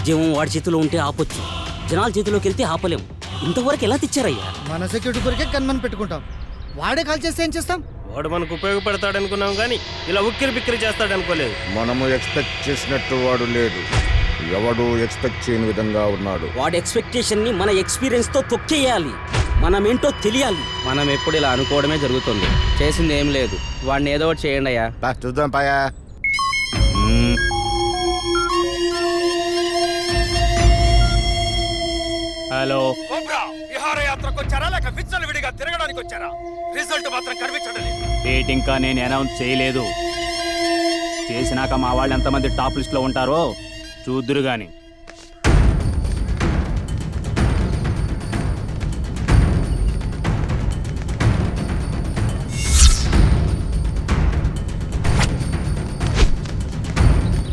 రాజ్యం వాడి చేతిలో ఉంటే ఆపొచ్చు, జనాల చేతిలోకి వెళ్తే ఆపలేం. ఇంతవరకు ఎలా తెచ్చారయ్యా? మన సెక్యూరిటీ కొరికే గన్మన్ పెట్టుకుంటాం, వాడే కాల్ చేస్తే ఏం చేస్తాం? వాడు మనకు ఉపయోగపడతాడనుకున్నాం కానీ ఇలా ఉక్కిరి బిక్కిరి చేస్తాడనుకోలేదు. మనము ఎక్స్పెక్ట్ చేసినట్టు వాడు లేడు, ఎవడు ఎక్స్పెక్ట్ చేయని విధంగా ఉన్నాడు. వాడి ఎక్స్పెక్టేషన్ ని మన ఎక్స్పీరియన్స్ తో తొక్కేయాలి, మనమేంటో తెలియాలి. మనం ఎప్పుడు ఇలా అనుకోవడమే జరుగుతుంది, చేసింది ఏం లేదు. వాడిని ఏదో ఒకటి చేయండి అయ్యా. చూద్దాం పాయా. హలో, కోబ్రా విహారయాత్రకు వచ్చారా లేక విచ్చలవిడిగా తిరగడానికి వచ్చారా? రిజల్ట్ మాత్రం కనిపించడం లేదు. డేట్ ఇంకా నేను అనౌన్స్ చేయలేదు. చేసినాక మా వాళ్ళు ఎంతమంది టాప్ లిస్ట్ లో ఉంటారో చూద్దురు గాని.